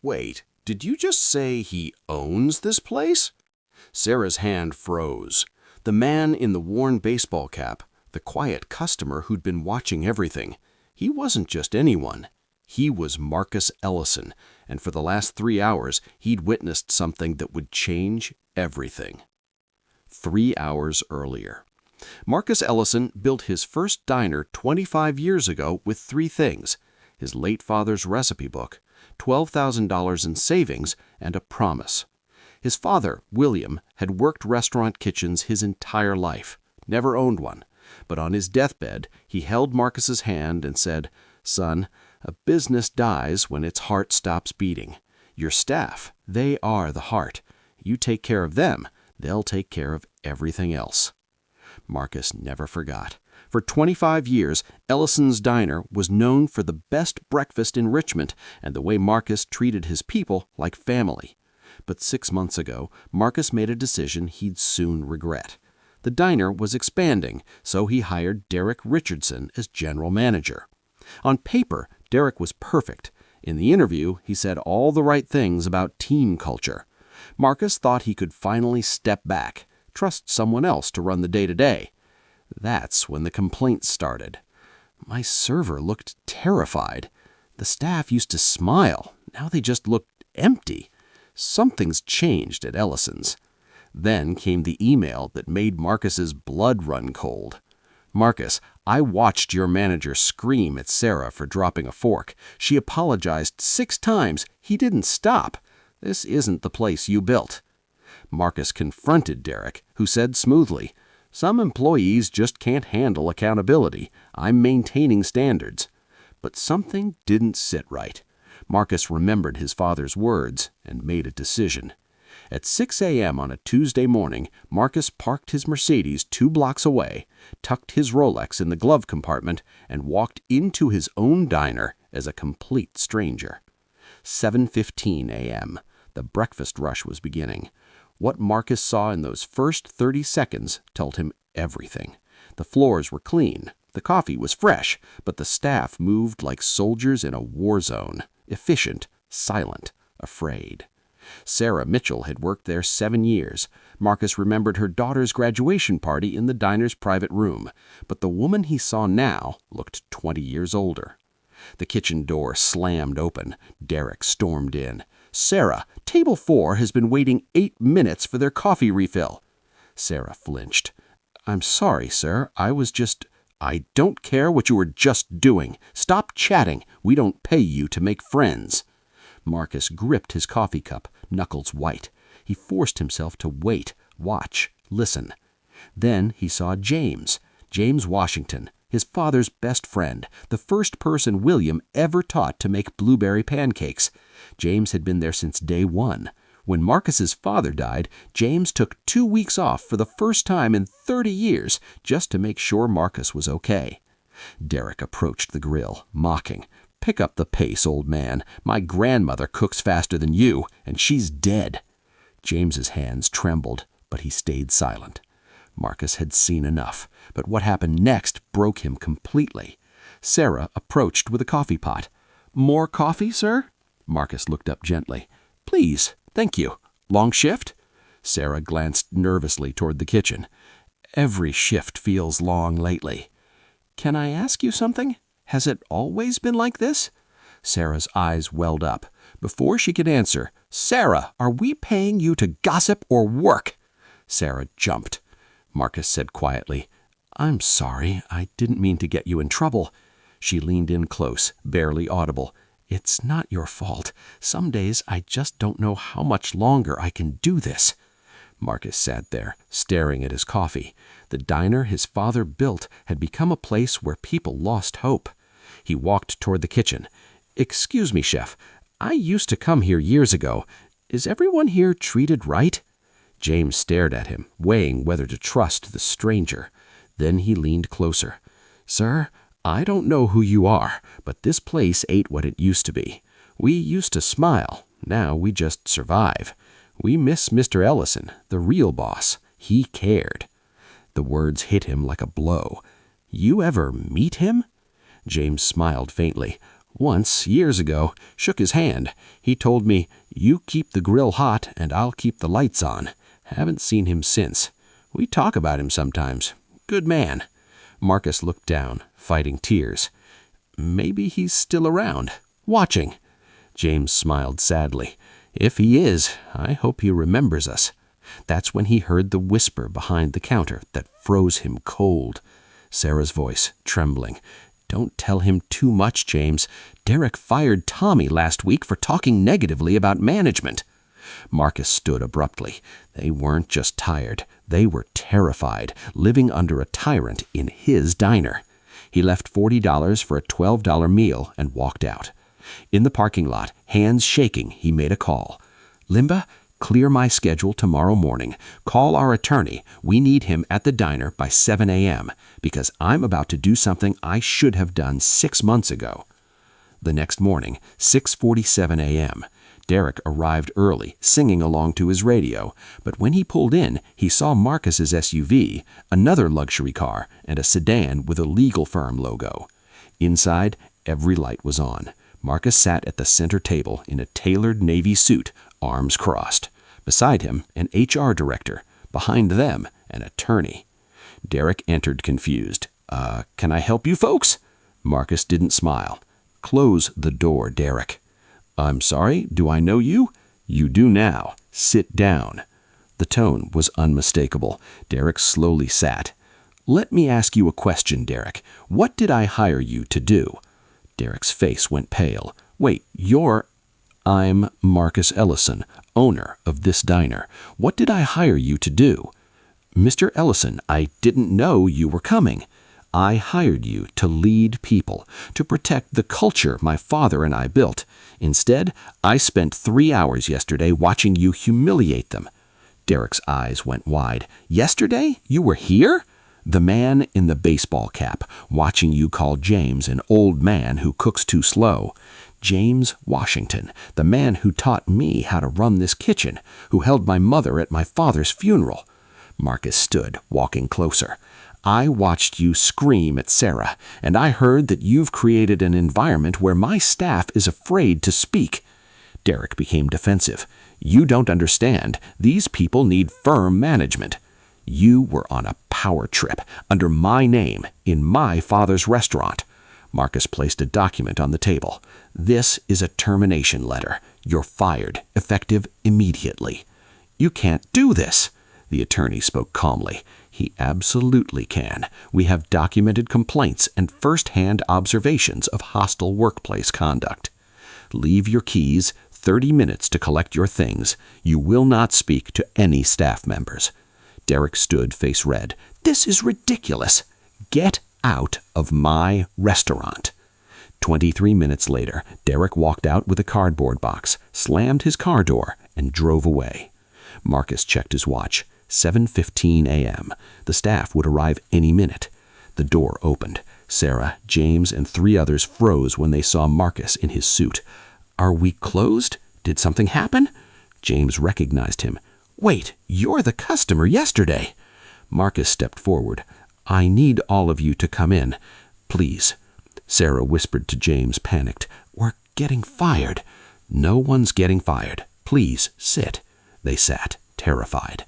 Wait, did you just say he owns this place? Sarah's hand froze. The man in the worn baseball cap, the quiet customer who'd been watching everything, he wasn't just anyone. He was Marcus Ellison, and for the last 3 hours, he'd witnessed something that would change everything. 3 hours earlier. Marcus Ellison built his first diner 25 years ago with 3 things: his late father's recipe book, $12,000 in savings, and a promise. His father, William, had worked restaurant kitchens his entire life, never owned one. But on his deathbed, he held Marcus's hand and said, "Son, a business dies when its heart stops beating. Your staff, they are the heart. You take care of them, they'll take care of everything else." Marcus never forgot. For 25 years, Ellison's Diner was known for the best breakfast in Richmond and the way Marcus treated his people like family. But 6 months ago, Marcus made a decision he'd soon regret. The diner was expanding, so he hired Derek Richardson as general manager. On paper, Derek was perfect. In the interview, he said all the right things about team culture. Marcus thought he could finally step back, trust someone else to run the day-to-day. That's when the complaints started. My server looked terrified. The staff used to smile. Now they just looked empty. Something's changed at Ellison's. Then came the email that made Marcus's blood run cold. "Marcus, I watched your manager scream at Sarah for dropping a fork. She apologized 6 times. He didn't stop. This isn't the place you built." Marcus confronted Derek, who said smoothly, "Some employees just can't handle accountability. I'm maintaining standards." But something didn't sit right. Marcus remembered his father's words and made a decision. At 6 a.m. on a Tuesday morning, Marcus parked his Mercedes 2 blocks away, tucked his Rolex in the glove compartment, and walked into his own diner as a complete stranger. 7:15 a.m. The breakfast rush was beginning. What Marcus saw in those first 30 seconds told him everything. The floors were clean, the coffee was fresh, but the staff moved like soldiers in a war zone, efficient, silent, afraid. Sarah Mitchell had worked there 7 years. Marcus remembered her daughter's graduation party in the diner's private room, but the woman he saw now looked 20 years older. The kitchen door slammed open. Derek stormed in. "Sarah, table 4 has been waiting 8 minutes for their coffee refill." Sarah flinched. "I'm sorry, sir. I don't care what you were just doing. Stop chatting. We don't pay you to make friends." Marcus gripped his coffee cup, knuckles white. He forced himself to wait, watch, listen. Then he saw James Washington, his father's best friend, the first person William ever taught to make blueberry pancakes. James had been there since day 1. When Marcus's father died, James took 2 weeks off for the first time in 30 years just to make sure Marcus was okay. Derek approached the grill, mocking. "Pick up the pace, old man. My grandmother cooks faster than you, and she's dead." James's hands trembled, but he stayed silent. Marcus had seen enough, but what happened next broke him completely. Sarah approached with a coffee pot. "More coffee, sir?" Marcus looked up gently. "Please, thank you. Long shift?" Sarah glanced nervously toward the kitchen. "Every shift feels long lately." "Can I ask you something? Has it always been like this?" Sarah's eyes welled up. Before she could answer, "Sarah, are we paying you to gossip or work?" Sarah jumped. Marcus said quietly, "I'm sorry. I didn't mean to get you in trouble." She leaned in close, barely audible. "It's not your fault. Some days I just don't know how much longer I can do this." Marcus sat there, staring at his coffee. The diner his father built had become a place where people lost hope. He walked toward the kitchen. "Excuse me, chef. I used to come here years ago. Is everyone here treated right?" James stared at him, weighing whether to trust the stranger. Then he leaned closer. "Sir, I don't know who you are, but this place ain't what it used to be. We used to smile. Now we just survive. We miss Mr. Ellison, the real boss. He cared." The words hit him like a blow. "You ever meet him?" James smiled faintly. Once, years ago, shook his hand. He told me, "You keep the grill hot and I'll keep the lights on." Haven't seen him since. We talk about him sometimes. Good man. Marcus looked down, fighting tears. Maybe he's still around, watching. James smiled sadly. If he is, I hope he remembers us. That's when he heard the whisper behind the counter that froze him cold. Sarah's voice, trembling. Don't tell him too much, James. Derek fired Tommy last week for talking negatively about management. Marcus stood abruptly. They weren't just tired. They were terrified, living under a tyrant in his diner. He left $40 for a $12 meal and walked out. In the parking lot, hands shaking, he made a call. "Limba, clear my schedule tomorrow morning. Call our attorney. We need him at the diner by 7 a.m. because I'm about to do something I should have done 6 months ago." The next morning, 6:47 a.m., Derek arrived early, singing along to his radio, but when he pulled in, he saw Marcus's SUV, another luxury car, and a sedan with a legal firm logo. Inside, every light was on. Marcus sat at the center table in a tailored navy suit, arms crossed. Beside him, an HR director. Behind them, an attorney. Derek entered confused. Can I help you folks?" Marcus didn't smile. "Close the door, Derek." "I'm sorry, do I know you?" "You do now. Sit down." The tone was unmistakable. Derek slowly sat. "Let me ask you a question, Derek. What did I hire you to do?" Derek's face went pale. "Wait, I'm Marcus Ellison, owner of this diner. What did I hire you to do?" "Mr. Ellison, I didn't know you were coming." "I hired you to lead people, to protect the culture my father and I built. Instead, I spent 3 hours yesterday watching you humiliate them." Derek's eyes went wide. "Yesterday? You were here?" "The man in the baseball cap, watching you call James an old man who cooks too slow. James Washington, the man who taught me how to run this kitchen, who held my mother at my father's funeral." Marcus stood, walking closer. "I watched you scream at Sarah, and I heard that you've created an environment where my staff is afraid to speak." Derek became defensive. "You don't understand. These people need firm management. You were on a power trip, under my name, in my father's restaurant." Marcus placed a document on the table. "This is a termination letter. You're fired, effective immediately." "You can't do this." The attorney spoke calmly. "He absolutely can. We have documented complaints and first-hand observations of hostile workplace conduct. Leave your keys, 30 minutes to collect your things. You will not speak to any staff members." Derek stood face red. "This is ridiculous. Get out of my restaurant." 23 minutes later, Derek walked out with a cardboard box, slammed his car door, and drove away. Marcus checked his watch. 7:15 a.m. The staff would arrive any minute. The door opened. Sarah, James, and 3 others froze when they saw Marcus in his suit. "Are we closed? Did something happen?" James recognized him. "Wait, you're the customer yesterday." Marcus stepped forward. "I need all of you to come in. Please." Sarah whispered to James, panicked. "We're getting fired." "No one's getting fired. Please, sit." They sat, terrified.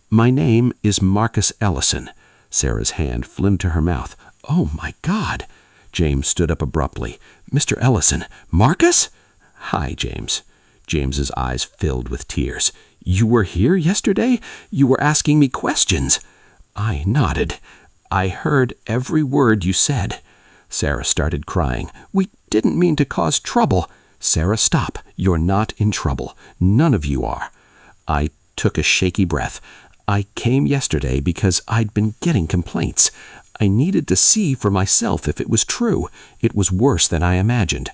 "My name is Marcus Ellison." Sarah's hand flew to her mouth. "Oh, my God." James stood up abruptly. "Mr. Ellison, Marcus?" "Hi, James." James's eyes filled with tears. "You were here yesterday? You were asking me questions." I nodded. "I heard every word you said." Sarah started crying. "We didn't mean to cause trouble." "Sarah, stop. You're not in trouble. None of you are." I took a shaky breath. "I came yesterday because I'd been getting complaints. I needed to see for myself if it was true. It was worse than I imagined.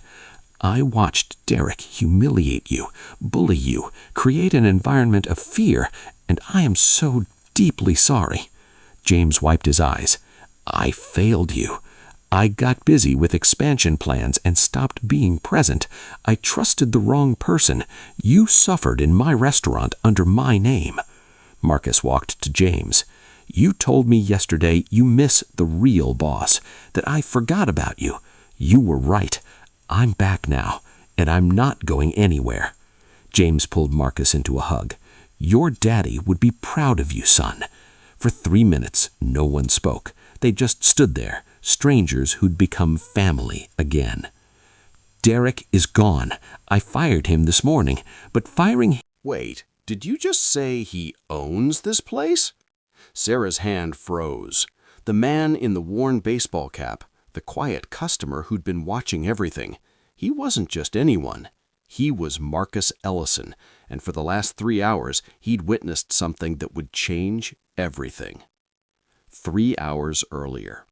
I watched Derek humiliate you, bully you, create an environment of fear, and I am so deeply sorry." James wiped his eyes. "I failed you. I got busy with expansion plans and stopped being present. I trusted the wrong person. You suffered in my restaurant under my name." Marcus walked to James. "You told me yesterday you miss the real boss, that I forgot about you. You were right. I'm back now, and I'm not going anywhere. James pulled Marcus into a hug. Your daddy would be proud of you, son. For 3 minutes, no one spoke. They just stood there, strangers who'd become family again. Derek is gone. I fired him this morning, but firing... Wait, did you just say he owns this place? Sarah's hand froze. The man in the worn baseball cap, the quiet customer who'd been watching everything, he wasn't just anyone. He was Marcus Ellison, and for the last 3 hours, he'd witnessed something that would change everything. 3 hours earlier,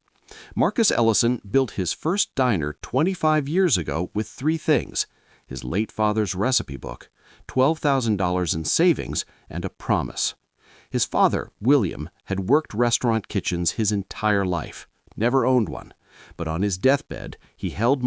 Marcus Ellison built his first diner 25 years ago with 3 things: his late father's recipe book, $12,000 in savings, and a promise. His father, William, had worked restaurant kitchens his entire life, never owned one, but on his deathbed, he held